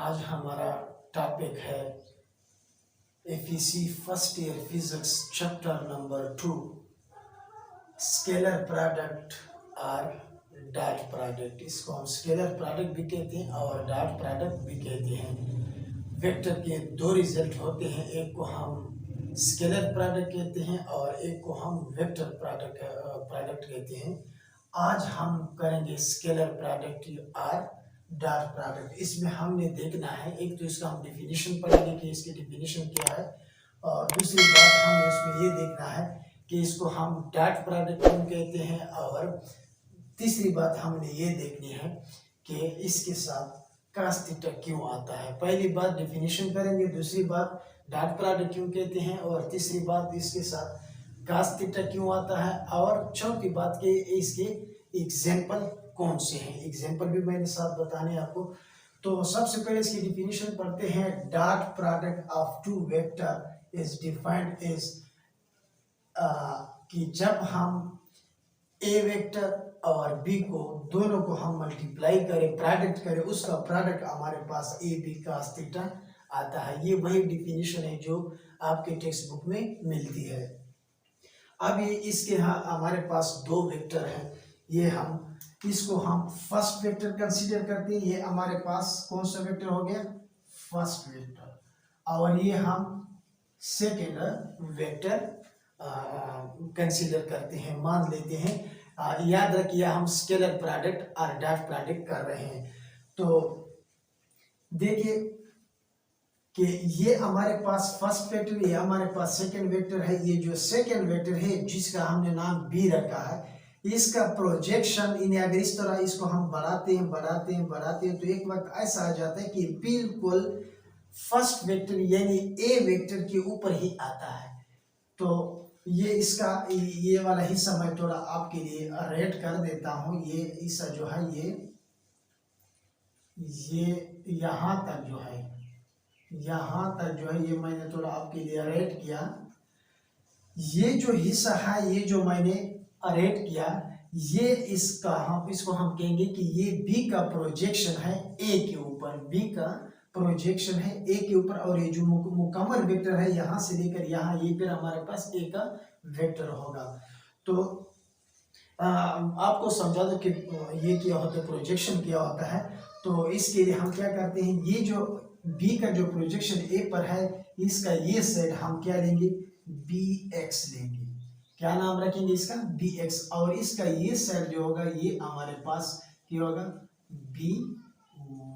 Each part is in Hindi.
आज हमारा टॉपिक है FEC first year physics chapter number 2 scalar product और डॉट प्रोडक्ट। इसको हम स्केलर प्रोडक्ट भी कहते हैं और डॉट प्रोडक्ट भी कहते हैं। वेक्टर के दो रिजल्ट होते हैं, एक को हम स्केलर प्रोडक्ट कहते हैं और एक को हम वेक्टर प्रोडक्ट कहते हैं। आज हम करेंगे स्केलर प्रोडक्ट और डॉट प्रोडक्ट। इसमें हमने देखना है, एक तो इसका हम डेफिनेशन पढ़ेंगे कि इसकी डेफिनेशन क्या है, और दूसरी बात हमें इसमें ये देखना है कि इसको हम डॉट प्रोडक्ट क्यों कहते हैं, और तीसरी बात हमने ये देखनी है कि इसके साथ cos थीटा क्यों आता है। पहली बात डेफिनेशन करेंगे, दूसरी बात डॉट प्रोडक्ट क्यों कहते हैं, और तीसरी बात इसके साथ cos थीटा क्यों आता है, और चौथी बात कि इसके एग्जाम्पल कौन से हैं। एग्जाम्पल भी मैंने साथ बताने आपको। तो सबसे पहले इसकी डिफिनीशन पढ़ते हैं। Dot product of two vector is defined as कि जब हम ए वेक्टर और बी को दोनों को हम मल्टीप्लाई करें, प्रोडक्ट करें, उसका प्रोडक्ट हमारे पास ए बी cos थीटा आता है। ये वही डिफिनीशन है जो आपके टेक्स्ट बुक में मिलती है। अब ये इसके यहाँ हमारे पास दो वेक्टर हैं, ये हम इसको हम फर्स्ट वेक्टर कंसीडर करते हैं। ये हमारे पास कौन सा वेक्टर हो गया, फर्स्ट वेक्टर, और ये हम सेकेंड वेक्टर कंसीडर करते हैं, मान लेते हैं। याद रखिए हम स्केलर प्रोडक्ट और डॉट प्रोडक्ट कर रहे हैं। तो देखिए कि ये हमारे पास फर्स्ट वेक्टर, ये हमारे पास सेकेंड वेक्टर है। ये जो सेकेंड वेक्टर है जिसका हमने नाम बी रखा है, इसका प्रोजेक्शन अगर इस तरह इसको हम बढ़ाते हैं तो एक वक्त ऐसा आ जाता है कि बिल्कुल फर्स्ट वेक्टर यानी ए वेक्टर के ऊपर ही आता है। तो ये इसका ये वाला हिस्सा मैं थोड़ा आपके लिए रेड कर देता हूँ। ये हिस्सा जो है ये यहाँ तक जो है, ये मैंने थोड़ा आपके लिए रेड किया। ये जो हिस्सा है, ये जो मैंने रेड किया, ये इसको हम कहेंगे कि ये बी का प्रोजेक्शन है ए के ऊपर, बी का प्रोजेक्शन है ए के ऊपर, और ये जो मुकम्मल वेक्टर है यहाँ से लेकर यहाँ, ये फिर हमारे पास ए का वेक्टर होगा। तो आपको समझा दो कि ये क्या होता है, प्रोजेक्शन क्या होता है। तो इसके लिए हम क्या करते हैं, ये जो बी का जो प्रोजेक्शन ए पर है, इसका ये साइड हम क्या लेंगे, बी एक्स लेंगे। क्या नाम रखेंगे इसका, बी एक्स, और इसका ये साइड जो होगा ये हमारे पास क्या होगा, बी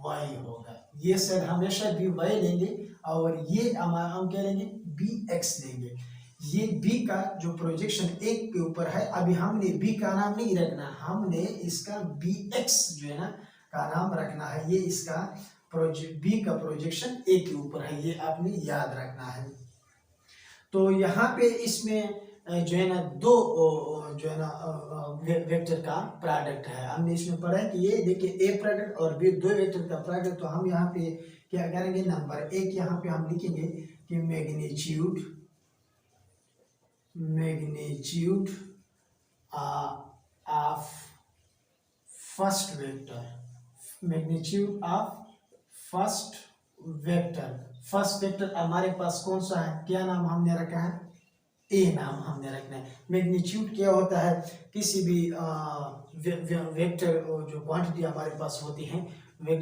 वाई होगा। ये साइड हमेशा बी वाई लेंगे, और ये हम क्या लेंगे, बी एक्स लेंगे। ये बी का जो प्रोजेक्शन एक के ऊपर है, अभी हमने बी का नाम नहीं रखना, हमने इसका बी एक्स जो है ना का नाम रखना है। ये इसका बी का प्रोजेक्शन ए के ऊपर है, ये आपने याद रखना है। तो यहाँ पे इसमें जो है ना दो जो है ना वेक्टर का प्रोडक्ट है। हमने इसमें पढ़ा है कि ये देखिए ए प्रोडक्ट और बी दो वेक्टर का प्रोडक्ट। तो हम यहाँ पे क्या करेंगे, नंबर एक यहाँ पे हम लिखेंगे कि magnitude of first vector, magnitude of first vector हमारे पास कौन सा है, क्या नाम हमने रखा है, ए नाम हमने रखना है। मैग्नीट्यूड क्या होता है, किसी भी वेक्टर जो क्वांटिटी हमारे पास होती है,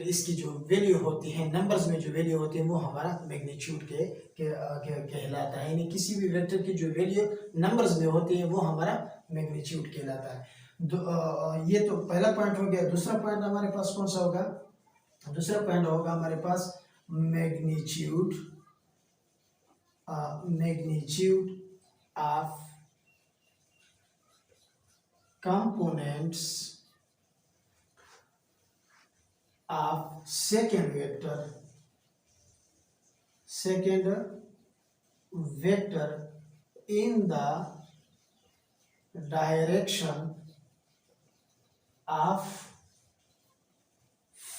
इसकी जो वैल्यू होती है, नंबर्स में जो वैल्यू होती है, वो हमारा मैग्नीट्यूड कहलाता है। यानी किसी भी वेक्टर की जो वैल्यू नंबर्स में होती है वो हमारा मैग्नीट्यूड कहलाता है। ये तो पहला पॉइंट हो गया। दूसरा पॉइंट हमारे पास कौन सा होगा, दूसरा पॉइंट होगा हमारे पास magnitude of components of second vector in the direction of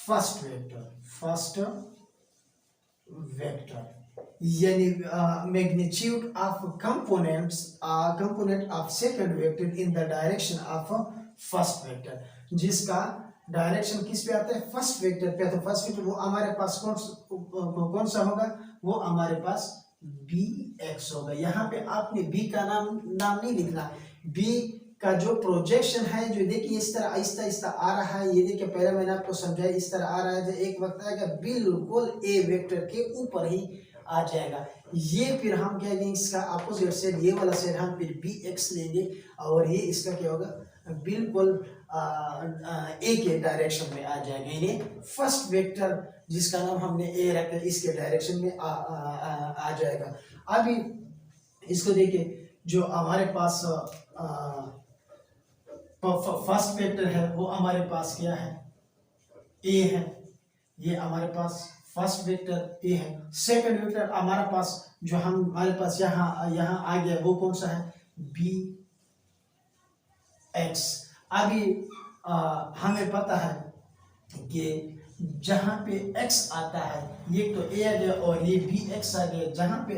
first vector यानी magnitude of component of second vector in the direction of first vector, जिसका डायरेक्शन किस पे आता है, फर्स्ट वेक्टर पे। तो फर्स्ट वेक्टर वो हमारे पास कौन सा होगा, वो हमारे पास बी एक्स होगा। यहाँ पे आपने बी का नाम नहीं लिखना, बी का जो प्रोजेक्शन है, जो देखिए इस तरह आहिस्ता आहिस्ता आ रहा है, ये देखिए पहले मैंने आपको समझाया इस तरह आ रहा है, जो एक वक्त आएगा बिल्कुल ए वेक्टर के ऊपर ही आ जाएगा। ये फिर हम क्या कहेंगे, इसका अपोजिट साइड, ये वाला साइड हम फिर बी एक्स लेंगे, और ये इसका क्या होगा, बिल्कुल ए के डायरेक्शन में आ जाएगा। यानी फर्स्ट वेक्टर जिसका नाम हमने ए रखा है, इसके डायरेक्शन में आ जाएगा। अभी इसको देखिए, जो हमारे पास फर्स्ट वेक्टर है वो हमारे पास क्या है, ए है। ये हमारे पास फर्स्ट वेक्टर ए है। सेकंड वेक्टर हमारा पास जो हमारे पास यहाँ आ गया, वो कौन सा है, बी एक्स। अभी हमें पता है कि जहाँ पे x आता है, ये तो a आ गया और ये बी एक्स आ गया। जहाँ पे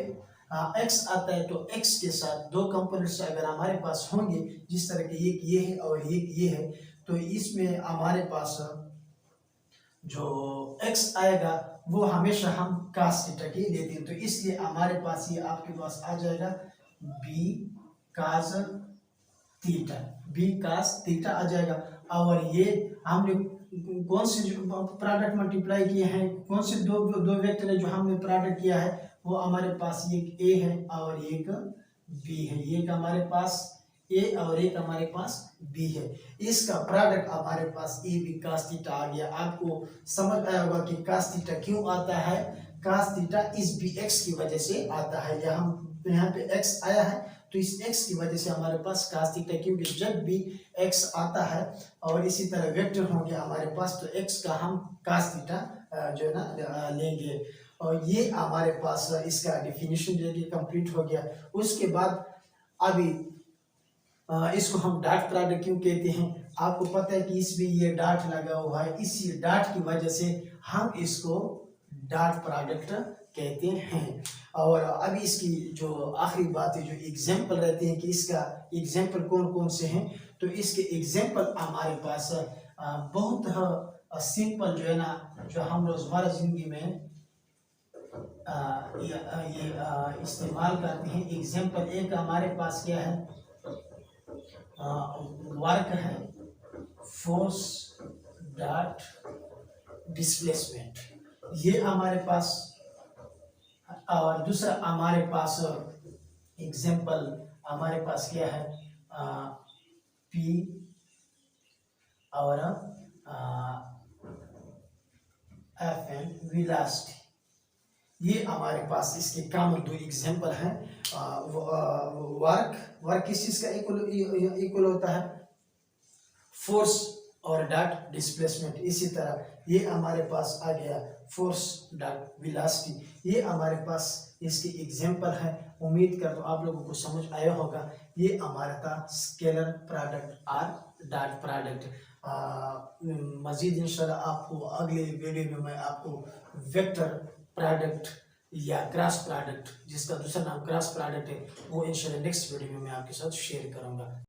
x आता है तो x के साथ दो कंपोनेंट्स अगर हमारे पास होंगे, जिस तरह के एक ये है और एक ये है, तो इसमें हमारे पास जो x आएगा वो हमेशा हम cos थीटा के लेते हैं। तो इसलिए हमारे पास ये आपके पास आ जाएगा b cos theta, b cos theta आ जाएगा। और ये हमने कौन से प्रोडक्ट मल्टीप्लाई किए हैं, कौन से दो वेक्टर है जो हमने प्रोडक्ट किया है, वो हमारे पास एक a है और एक b है। एक हमारे पास a और एक हमारे पास b है। इसका प्रोडक्ट हमारे पास a b cos थीटा आ गया। आपको समझ आया होगा कि cos थीटा क्यों आता है। cos थीटा इस bx की वजह से आता है। यहाँ पे x आया है तो इस x की वजह से हमारे पास cos थीटा, क्योंकि जब भी x आता है और इसी तरह वेक्टर होंगे हमारे पास, तो x का हम cos थीटा जो है ना लेंगे। और ये हमारे पास इसका डेफिनेशन जो है कंप्लीट हो गया। उसके बाद अभी इसको हम डॉट प्रोडक्ट क्यों कहते हैं, आपको पता है कि इसमें ये डॉट लगा हुआ है, इसी डॉट की वजह से हम इसको डॉट प्रोडक्ट कहते हैं। और अभी इसकी जो आखिरी बात है, जो एग्जाम्पल रहते हैं कि इसका एग्जाम्पल कौन कौन से हैं, तो इसके एग्जाम्पल हमारे पास बहुत सिंपल जो है ना, जो हम रोजमर्रा जिंदगी में ये इस्तेमाल करते हैं। एग्जाम्पल एक हमारे पास क्या है, वर्क है, फोर्स डॉट डिस्प्लेसमेंट, ये हमारे पास। और दूसरा हमारे पास एग्जाम्पल हमारे पास क्या है, पी और एफ एंड वेलोसिटी, ये हमारे पास इसके कॉमन दो एग्जाम्पल हैं। वर्क किस चीज का इक्वल होता है, फोर्स और डॉट डिस्प्लेसमेंट। इसी तरह ये हमारे पास आ गया फोर्स डॉट वेलोसिटी, ये हमारे पास इसके एग्जाम्पल है। उम्मीद कर तो आप लोगों को समझ आया होगा। ये हमारा था स्केलर प्रोडक्ट और डॉट प्रोडक्ट। मजीद इंशाल्लाह आपको अगले वीडियो में मैं आपको वेक्टर प्रोडक्ट या क्रॉस प्रोडक्ट, जिसका दूसरा नाम क्रॉस प्रोडक्ट है, वो इंशाल्लाह नेक्स्ट वीडियो में मैं आपके साथ शेयर करूंगा।